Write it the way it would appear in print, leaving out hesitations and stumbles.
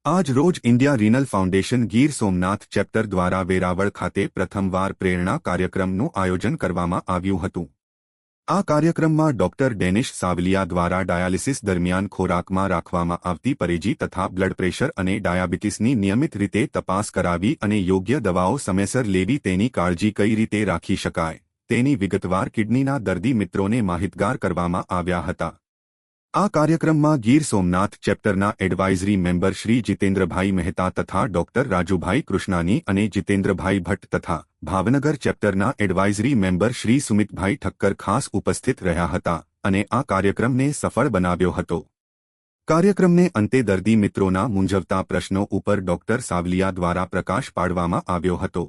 આજ રોજ India Rinal foundation Gir Somnath chapter દ્વારા વેરાવળ ખાતે પ્રથમવાર પ્રેરણા કાર્યક્રમનું આયોજન કરવામાં આવ્યું હતું। આ કાર્યક્રમમાં ડોક્ટર ડેનિશ સાવલિયા દ્વારા ડાયાલિસિસ દરમિયાન ખોરાકમાં રાખવામાં આવતી પરેજી તથા બ્લડ પ્રેશર અને ડાયાબિટીસની નિયમિત રીતે તપાસ કરાવી અને યોગ્ય દવાઓ સમયસર લેવી તેની કાળજી કઈ રીતે રાખી શકાય તેની વિગતવાર કિડનીના દર્દી મિત્રોને માહિતગાર કરવામાં આવ્યા હતા। આ કાર્યક્રમમાં ગીર સોમનાથ ચેપ્ટરના એડવાઇઝરી મેમ્બર શ્રી જીતેન્દ્રભાઈ મહેતા તથા ડોક્ટર રાજુભાઈ કૃષ્ણાની અને જીતેન્દ્રભાઈ ભટ્ટ તથા ભાવનગર ચેપ્ટરના એડવાઇઝરી મેમ્બર શ્રી સુમિતભાઈ ઠક્કર ખાસ ઉપસ્થિત રહ્યા હતા અને આ કાર્યક્રમને સફળ બનાવ્યો હતો। કાર્યક્રમને અંતે દર્દી મિત્રોના મૂંઝવતા પ્રશ્નો ઉપર ડોક્ટર સાવલિયા દ્વારા પ્રકાશ પાડવામાં આવ્યો હતો।